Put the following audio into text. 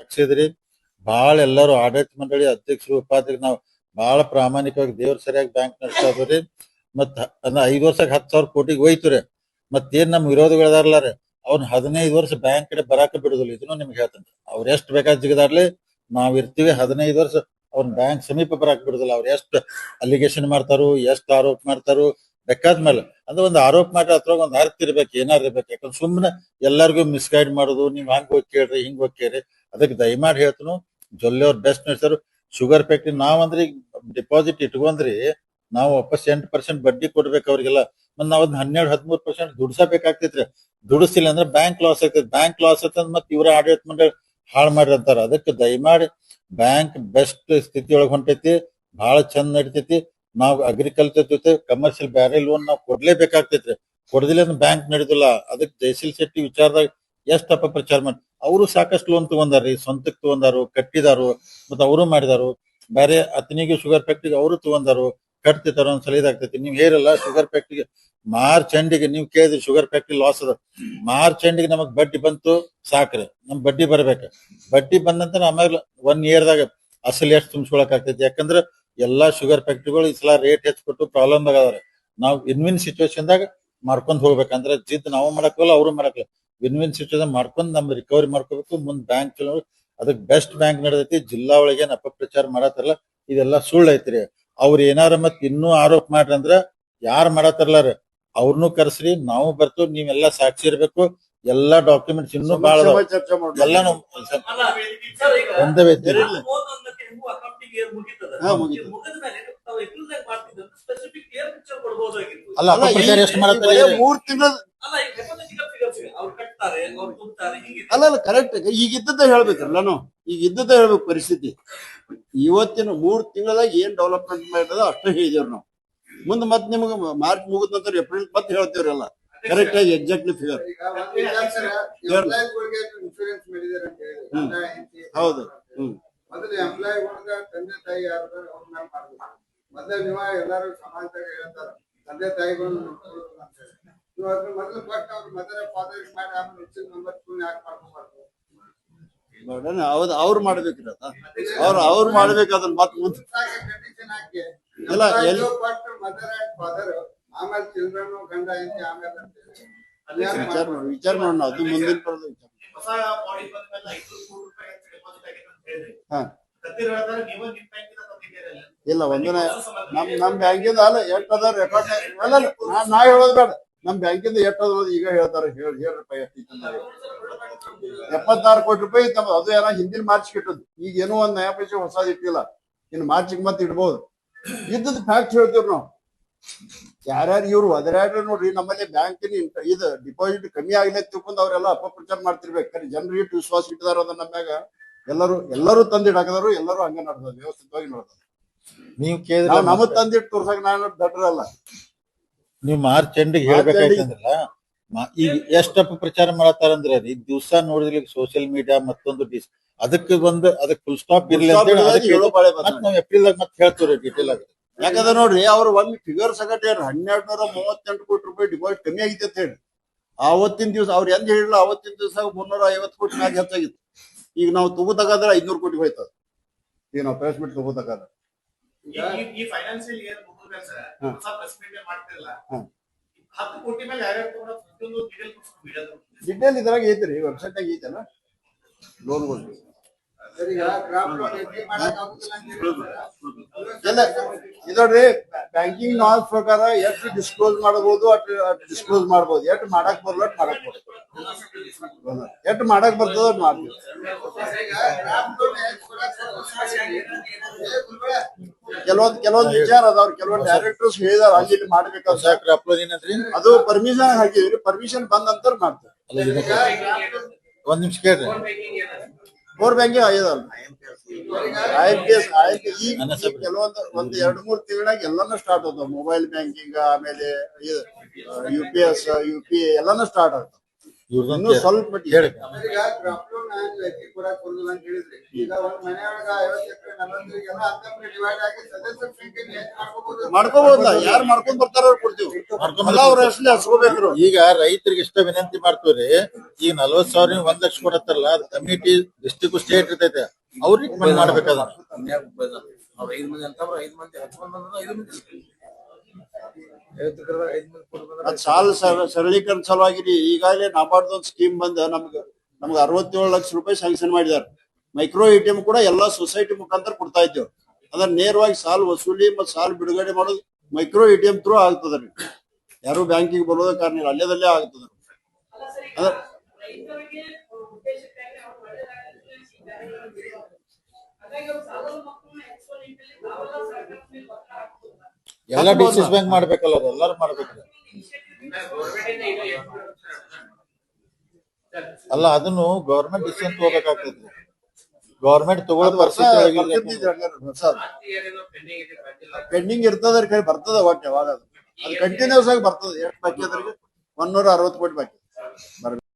ದಕ್ಷಿದ್ರಿ. ಭಾಳ ಎಲ್ಲರೂ ಆಡಳಿತ ಮಂಡಳಿ ಅಧ್ಯಕ್ಷರು ಉಪಾಧ್ಯಕ್ಷರು ನಾವು ಭಾಳ ಪ್ರಾಮಾಣಿಕವಾಗಿ ದೇವ್ರ ಸರಿಯಾಗಿ ಬ್ಯಾಂಕ್ ನಡೆಸ್ತಾ ಇದ್ರಿ. ಮತ್ 5 ವರ್ಷಕ್ಕೆ 10,000 ಕೋಟಿಗೆ ಹೋಯ್ತು ರೀ. ಮತ್ತೇನ್ ನಮ್ ವಿರೋಧಿಗಳದಾರಲ್ಲ ರೀ ಅವ್ನ 15 ವರ್ಷ ಬ್ಯಾಂಕ್ ಕಡೆ ಬರಾಕ ಬಿಡುದಿಲ್ಲ. ಇದನ್ನು ನಿಮ್ಗೆ ಹೇಳ್ತೇನೆ. ಅವ್ರ ಎಷ್ಟ್ ಬೇಕಾದ್ ಜಿಗದಾಡ್ಲಿ ನಾವ್ ಇರ್ತೀವಿ. 15 ವರ್ಷ ಅವ್ನ ಬ್ಯಾಂಕ್ ಸಮೀಪ ಬರಾಕ್ ಬಿಡುದಿಲ್ಲ. ಅವ್ರ ಎಷ್ಟ್ ಅಲಿಗೇಷನ್ ಮಾಡ್ತಾರು, ಎಷ್ಟ್ ಆರೋಪ ಮಾಡ್ತಾರು ಬೇಕಾದ ಮೇಲೆ. ಅಂದ್ರೆ ಒಂದು ಆರೋಪ ಮಾಡಿ ಅದ್ರಾಗ ಒಂದ್ ಅರ್ಥ ಇರ್ಬೇಕು, ಏನಾರು ಇರ್ಬೇಕು. ಯಾಕಂದ್ರೆ ಸುಮ್ಮನೆ ಎಲ್ಲರಿಗೂ ಮಿಸ್ಗೈಡ್ ಮಾಡೋದು, ನೀವ್ ಹಂಗ್ ಹೋಗಿ ಕೇಳ್ರಿ ಹಿಂಗ್ ಹೋಗಿ ಕೇಳ್ರಿ. ಅದಕ್ಕೆ ದಯಮಾಡಿ ಹೇಳ್ತನು ಜೊಲ್ಲೆ ಅವ್ರ ಬೆಸ್ಟ್ ನಡೆಸಾರು. ಶುಗರ್ ಫ್ಯಾಕ್ಟ್ರಿ ನಾವಂದ್ರೆ ಈಗ ಡಿಪಾಸಿಟ್ ಇಟ್ಕೊಂಡ್ರಿ ನಾವು ವಾಪಸ್ 8% ಬಡ್ಡಿ ಕೊಡ್ಬೇಕು ಅವ್ರಿಗೆಲ್ಲ. ಮತ್ ನಾವ್ ಅದನ್ನ 12-13% ದುಡ್ಸಬೇಕಾಗ್ತೈತ್ರಿ. ದುಡಿಸಿಲ್ಲ ಅಂದ್ರೆ ಬ್ಯಾಂಕ್ ಲಾಸ್ ಆಗ್ತೈತಿ. ಬ್ಯಾಂಕ್ ಲಾಸ್ ಆಯ್ತಂದ್ ಮತ್ತೆ ಇವ್ರ ಆಡಳಿತ ಮಂಡಳಿ ಹಾಳು ಮಾಡಿರ್ತಾರ. ಅದಕ್ಕೆ ದಯಮಾಡಿ ಬ್ಯಾಂಕ್ ಬೆಸ್ಟ್ ಸ್ಥಿತಿಯೊಳಗೆ ಹೊಂಟೈತಿ, ಬಹಳ ಚಂದ ನಡಿತೈತಿ. ನಾವು ಅಗ್ರಿಕಲ್ಚರ್ ಜೊತೆ ಕಮರ್ಷಿಯಲ್ ಬ್ಯಾರೆ ಲೋನ್ ನಾವು ಕೊಡ್ಲೇಬೇಕಾಗ್ತೈತ್ರಿ. ಕೊಡದಿಲ್ಲ ಅಂದ್ರೆ ಬ್ಯಾಂಕ್ ನಡೆದಿಲ್ಲ. ಅದಕ್ಕೆ ಜಯಶೀಲ್ ಶೆಟ್ಟಿ ವಿಚಾರದಾಗ ಎಷ್ಟ್ ಅಪಪ್ರಚಾರ ಮಾಡಿ ಅವರು ಸಾಕಷ್ಟು ಲೋನ್ ತಗೊಂಡಾರ್ರಿ, ಸ್ವಂತಕ್ಕೆ ತಗೊಂಡಾರು, ಕಟ್ಟಿದಾರು, ಮತ್ತ ಅವರು ಮಾಡಿದಾರು. ಬೇರೆ ಅತನಿಗೆ ಶುಗರ್ ಫ್ಯಾಕ್ಟ್ರಿಗೆ ಅವರು ತಗೊಂಡಾರು, ಕಟ್ತಿರ್ತಾರ. ಒಂದ್ಸಲ ಇದಾಗ್ತೈತಿ. ನೀವ್ ಹೇರಲ್ಲ ಶುಗರ್ ಫ್ಯಾಕ್ಟ್ರಿಗೆ ಮಾರ್ಚ್ ಎಂಡಿಗೆ ನೀವ್ ಕೇಳಿದ್ರಿ ಶುಗರ್ ಫ್ಯಾಕ್ಟ್ರಿ ಲಾಸ್ ಅದ. ಮಾರ್ಚ್ ಎಂಡಿಗೆ ನಮಗ್ ಬಡ್ಡಿ ಬಂತು ಸಾಕ್ರಿ, ನಮ್ ಬಡ್ಡಿ ಬರ್ಬೇಕ. ಬಡ್ಡಿ ಬಂದಂತ ಆಮೇಲೆ 1 ಇಯರ್ದಾಗ ಅಸಲ್ ಎಷ್ಟು ತುಂಬಿಸ್ಕೊಳಕ್ ಆಗ್ತೈತಿ. ಯಾಕಂದ್ರೆ ಎಲ್ಲಾ ಶುಗರ್ ಫ್ಯಾಕ್ಟ್ರಿಗಳು ಈ ಸಲ ರೇಟ್ ಹೆಚ್ಚಿಕೊಟ್ಟು ಪ್ರಾಬ್ಲಮ್ ಆಗದಾವ್ರಿ. ನಾವು ವಿನ್ ಸಿಚುವೇಶನ್ದಾಗ ಮಾಡ್ಕೊಂಡ್ ಹೋಗ್ಬೇಕಂದ್ರೆ ಜಿದ್ ನಾವು ಮಾಡಕ್ಕಲ್ಲ ಅವರು ಮಾಡಕ್ಕಲ್ಲ. ವಿನ್ ಸಿಚುವೇಶನ್ ಮಾಡ್ಕೊಂಡ್ ನಮ್ ರಿಕವರಿ ಮಾಡ್ಕೋಬೇಕು. ಮುಂದ್ ಬ್ಯಾಂಕ್ ಚಲೋ ಅದಕ್ಕೆ ಬೆಸ್ಟ್ ಬ್ಯಾಂಕ್ ನಡೆದೈತಿ. ಜಿಲ್ಲಾ ಒಳಗೆ ಏನ್ ಅಪಪ್ರಚಾರ ಮಾಡತ್ತಾರಲ್ಲ ಇದೆಲ್ಲ ಸುಳ್ಳು ಐತ್ರಿ. ಅವ್ರ ಏನಾರ ಮತ್ ಇನ್ನೂ ಆರೋಪ ಮಾಡ್ರಿ ಅಂದ್ರ ಯಾರ್ ಮಾಡತ್ತಾರಲ್ಲ ರೀ ಅವ್ರನ್ನೂ ಕರ್ಸ್ರಿ, ನಾವು ಬರ್ತೀವಿ. ನೀವೆಲ್ಲಾ ಸಾಕ್ಷಿ ಇರ್ಬೇಕು. ಎಲ್ಲಾ ಡಾಕ್ಯುಮೆಂಟ್ಸ್ ಇನ್ನೂ ಬಾಳ ಎಲ್ಲಾನು ಒಂದೇ ವೇದಿಕೆ ಅಲ್ಲ ಅಪಪ್ರಚಾರ ಎಷ್ಟು ಮಾಡತ್ತಾರೆ. 3 ತಿಂಗಳ ಅಲ್ಲ ಕರೆಕ್ಟ್. ಈಗ ಇದ್ದದ್ದ ಹೇಳ್ಬೇಕಲ್ಲಾನು, ಈಗ ಇದ್ದದ್ದ ಹೇಳ್ಬೇಕು ಪರಿಸ್ಥಿತಿ. ಇವತ್ತಿನ 3 ತಿಂಗಳದಾಗ ಏನ್ ಡೆವಲಪ್ಮೆಂಟ್ ಮಾಡಿದ ಅಷ್ಟೇ ಹೇಳಿದೇವ್ರಿ ನಾವು. ಮುಂದೆ ಮತ್ತೆ ನಿಮ್ಗೆ ಮಾರ್ಚ್ ಮುಗಿದ ನಂತರ ಏಪ್ರಿಲ್ ಮತ್ತೆ ಹೇಳ್ತೇವ್ರಿ ಎಲ್ಲ ಕರೆಕ್ಟ್ ಆಗಿ ಎಕ್ಸಾಕ್ಟ್ಲಿ ಫಿಗರ್. ಹೌದು. ಮೊದಲು ಎಂಪ್ಲಾಯಿಗಳಿಗೆ ತಂದೆ ತಾಯಿ ಯಾರು ಅವ್ರ ಮೇಲೆ ಮಾಡ್ಬೇಕು. ಮೊದಲು ನೀವು ಎಲ್ಲಾರು ಸಮಾಜದಾಗ ಹೇಳ್ತಾರ ತಂದೆ ತಾಯಿಗಳನ್ನ ನೋಡ್ಕೊಳ್ಳೋದು ಅಂತ ಹೇಳಿ. ನೀವು ಅದ್ರ ಮೊದಲು ಫಸ್ಟ್ ಅವ್ರ ಮದರ್ ಫಾದರ್ ಮಾಡಿ ಆಮೇಲೆ ಹೆಚ್ಚಿನ ನಂಬರ್ ಯಾಕೆ ಮಾಡ್ಕೋಬಾರ್ದು? ಹೌದು, ಅವ್ರು ಮಾಡ್ಬೇಕ್ರಿ ಅವ್ರು ಮಾಡ್ಬೇಕು ಅದನ್ನ ಮತ್ತೆ ಮುಂದೆ ಕಂಡೀಷನ್ ಹಾಕಿ ಎಲ್ಲ ಫಸ್ಟ್ ಮದರ್ ಅಂಡ್ ಫಾದರ್ ಆಮೇಲೆ ಚಿಲ್ಡ್ರನ್ ಗಂಡ ಐತಿ ಆಮೇಲೆ ವಿಚಾರ ಮಾಡೋಣ. ಅದು ಮುಂದಿನ ಪರದ ವಿಚಾರ. ಇಲ್ಲ ಒಂದಿನ ನಮ್ ಬ್ಯಾಂಕಿಂದ ಅಲ್ಲ ಎಷ್ಟ್ ಅದ ರೆಕಾರ್ಡ್ ಅಲ್ಲ ನಾ ಹೇಳೋದ್ ಬೇಡ. ನಮ್ ಬ್ಯಾಂಕಿಂದ ಎಷ್ಟ್ ಅದ ಈಗ ಹೇಳ್ತಾರ. ಹೇಳ್ರಪ್ಪ ಎಷ್ಟು 76 ಕೋಟಿ ರೂಪಾಯಿ ಇತ್ತಮ್ಮ. ಅದು ಏನೋ ಹಿಂದಿನ ಮಾರ್ಚ್ ಇಟ್ಟದ್ದು. ಈಗ ಏನೋ ಒಂದ್ ನಯಾ ಪೈಸೆ ಹೊಸದ್ ಇಟ್ಟಿಲ್ಲ. ಇನ್ನು ಮಾರ್ಚಿಗೆ ಮತ್ತೆ ಇಡ್ಬೋದು. ಇದ್ದದ್ ಫ್ಯಾಕ್ಟ್ ಹೇಳ್ತೀವ್ರಿ ನಾವು. ಯಾರ್ಯಾರು ಇವ್ರು ಒದರಾಡ್ರಿ ನೋಡ್ರಿ. ನಮ್ಮಲ್ಲಿ ಬ್ಯಾಂಕಿನ ಇದು ಡಿಪಾಸಿಟ್ ಕಮ್ಮಿ ಆಗ್ಲಿ ತಿಳ್ಕೊಂಡ್ ಅವ್ರೆಲ್ಲ ಅಪಪ್ರಚಾರ ಮಾಡ್ತಿರ್ಬೇಕು. ಜನರು ಇಟ್ಟು ವಿಶ್ವಾಸ ಇಟ್ಟಿದಾರ ಅದ ನಮ್ಯಾಗ. ಎಲ್ಲರೂ ತಂದಿಡಾಕದಾರು. ಎಲ್ಲರೂ ಹಂಗ ನಡೆದ ವ್ಯವಸ್ಥಿತವಾಗಿ ನಡೆದ. ನೀವು ಕೇಳಿದ್ರೆ ನಮ್ ತಂದಿಟ್ಟು ತೋರ್ಸಕ್ ನಾನು ದಡ್ರಲ್ಲ. ನೀವು ಮಾರ್ಚ್ ಎಂಡಿಗೆ ಹೇಳ್ಬೇಕಾಯ್ತಂದ್ರಲ್ಲ. ಈಗ ಎಷ್ಟು ಅಪಪ್ರಚಾರ ಮಾಡತ್ತಾರಂದ್ರೆ ಈ ದಿವಸ ನೋಡಿದ್ರಿ ಸೋಷಿಯಲ್ ಮೀಡಿಯಾ ಮತ್ತೊಂದು ಅದಕ್ಕೆ ಫುಲ್ ಸ್ಟಾಪ್ ಇರ್ಲಿ ಅಂತ ನಾವು ಏಪ್ರಿಲ್ ಮತ್ತೆ ಹೇಳ್ತೀವಿ ಡೀಟೇಲ್ ಆಗಿ. ಯಾಕಂದ್ರೆ ನೋಡ್ರಿ ಅವ್ರು ಒಂದ್ ಫಿಗರ್ ಸಗಟ್ ಹೇಳ್ರಿ 1238 ಕೋಟಿ ರೂಪಾಯಿ ಡಿಪಾಸಿಟ್ ಕಮ್ಮಿ ಆಗಿತ್ತು ಅಂತ ಹೇಳಿ. ಆವತ್ತಿನ ದಿವಸ ಅವ್ರು ಎಂದ ಹೇಳಿಲ್ಲ. ಅವತ್ತಿನ ದಿವಸ 350 ಕೋಟಿ ಮ್ಯಾಗ ಹೆಚ್ಚಾಗಿತ್ತು. ಈಗ ನಾವು ತಗೋತಗಾದ್ರೆ 500 ಕೋಟಿ ಹೋಯ್ತದ. ಈಗ ನಾವು ಪ್ರೆಸ್ಮೆಂಟ್ ತಗೋತಗಾದ್ರೆ ಡಿಟೇಲ್ ಇದ್ರಾಗ ಐತ್ರಿ. ವೆಬ್ಸೈಟ್ ಆಗ ಐತಲ್ಲ ಲೋನ್ಗಳು. ಎಲ್ಲ ಇದೋಡ್ರಿ ಬ್ಯಾಂಕಿಂಗ್ ನಾರ್ಮ್ಸ್ ಪ್ರಕಾರ ಎಷ್ಟು ಡಿಸ್ಕ್ಲೋಸ್ ಮಾಡಬಹುದು ಅಷ್ಟು ಡಿಸ್ಕ್ಲೋಸ್ ಮಾಡ್ಬೋದು. ಎಷ್ಟು ಮಾಡಕ್ ಬರಲ್ಲ ಅಷ್ಟು ಮಾಡಕ್ ಬರ್ತದೆ. ಎಷ್ಟು ಮಾಡಕ್ ಬರ್ತದ ಅಷ್ಟು ಮಾಡ್ತೀವಿ. ಕೆಲವೊಂದು ವಿಚಾರ ಅದಾವ್ರಿ. ಕೆಲವೊಂದು ಡೈರೆಕ್ಟರ್ಸ್ ಹೇಳಿದಾರ ಅಲ್ಲಿ ಮಾಡ್ಬೇಕಾದ್ರೆ ಅದು ಪರ್ಮಿಷನ್ ಹಾಕಿದ್ರಿ. ಪರ್ಮಿಷನ್ ಬಂದ ನಂತರ ಮಾಡ್ತಾರೆ. ಒಂದ್ ನಿಮಿಷ ಕೇಳ್ರಿ. ಕೋರ್ ಬ್ಯಾಂಕಿಂಗ್ ಆಗ್ಯದಲ್ಲ ಈಗ ಕೆಲವೊಂದು 1-2-3 ತಿಂಗಳಾಗ ಎಲ್ಲಾನು ಸ್ಟಾರ್ಟ್ ಆಗ್ತಾವ. ಮೊಬೈಲ್ ಬ್ಯಾಂಕಿಂಗ್ ಆಮೇಲೆ UPS UPI ಎಲ್ಲಾನು ಸ್ಟಾರ್ಟ್ ಆಗ್ತಾವ. ಇನ್ನೂ ಸ್ವಲ್ಪ ಈಗ ಕ್ರಾಪ್ ಲೋನ್ ನಾನು ಅಕ್ಕಿ ಕೊಡಕ್ ಬರುದಿಲ್ಲ ಅಂತ ಹೇಳಿದ್ರಿ. ಈಗ ಒಂದ್ ಮನೆಯೊಳಗ 50 ಎಕರೆ 40 ಎಲ್ಲ ಅಂತಂದ್ರೆ ಡಿವೈಡ್ ಆಗಿ ಸದಸ್ಯರ ಸಂಖ್ಯೆ ಹೆಚ್ಚು ಮಾಡ್ಕೋಬಹುದಲ್ಲ, ಯಾರು ಮಾಡ್ಕೊಂಡ್ ಬರ್ತಾರ ಅವ್ರು ಕೊಡ್ತೀವಿ. ಅಲ್ಲ ಅವ್ರ ಹೆಸರು ಹಸ್ಕೋಬೇಕ್ರು. ಈಗ ರೈತರಿಗೆ ಇಷ್ಟ ವಿನಂತಿ ಮಾಡ್ತೀವ್ರಿ, ಈಗ 40,000 1 ಲಕ್ಷ ಕೊಡತ್ತಾರಲ್ಲ, ಅದು ಕಮಿಟಿ ಡಿಸ್ಟ್ರಿಕ್ಟ್ ಸ್ಟೇಟ್ ಇರ್ತೈತೆ, ಅವ್ರಿಗೆ ರಿಕಮೆಂಡ್ ಮಾಡ್ಬೇಕದ. ಅವ್ರ 5 ಮಂದಿ ಅಂತ 5 ಮಂದಿ 10 ಮಂದಿ 5 ಮಂದಿ ಅದ್ ಸಾಲ ಸರಳೀಕರಣ ಸಲುವಾಗಿ ಈಗಾಗಲೇ ನಾಬಾರ್ಡ್ ಒಂದು ಸ್ಕೀಮ್ ಬಂದ ನಮ್ಗೆ 67 ಲಕ್ಷ ರೂಪಾಯಿ ಸ್ಯಾಂಕ್ಷನ್ ಮಾಡಿದಾರೆ. ಮೈಕ್ರೋ ಎಟಿಎಂ ಕೂಡ ಎಲ್ಲಾ ಸೊಸೈಟಿ ಮುಖಾಂತರ ಕೊಡ್ತಾ ಇದ್ದೇವೆ. ಅದನ್ನ ನೇರವಾಗಿ ಸಾಲ ವಸೂಲಿ ಮತ್ತು ಸಾಲ ಬಿಡುಗಡೆ ಮಾಡೋದು ಮೈಕ್ರೋ ಎಟಿಎಂ ಥ್ರೂ ಆಗ್ತದ್ರಿ. ಯಾರು ಬ್ಯಾಂಕಿಗೆ ಬರೋದ ಕಾರಣ ಇಲ್ಲ, ಅಲ್ಲೇ ಆಗ್ತದ. ಎಲ್ಲ ಡಿಸಿಸ್ ಬ್ಯಾಂಕ್ ಮಾಡ್ಬೇಕಲ್ಲ, ಅದು ಎಲ್ಲಾರು ಮಾಡ್ಬೇಕ್ರಿ. ಅಲ್ಲ, ಅದನ್ನು ಗವರ್ಮೆಂಟ್ ಡಿಸಿಷನ್ ತಗೋಬೇಕಾಗ್ತೈತಿ. ಗವರ್ಮೆಂಟ್ ತಗೊಳ್ಳೋ ಪರಿಸ್ಥಿತಿ ಪೆಂಡಿಂಗ್ ಇರ್ತದ್ರಿ, ಕೈ ಬರ್ತದ ಒಟ್ಟು ಯಾವಾಗ ಅದು ಕಂಟಿನ್ಯೂಸ್ ಆಗಿ ಬರ್ತದ. ಎಷ್ಟು ಬಾಕಿ ಅದ್ರಿಗೆ 160 ಕೋಟಿ ಬಾಕಿ ಬರ್ಬೇಕು.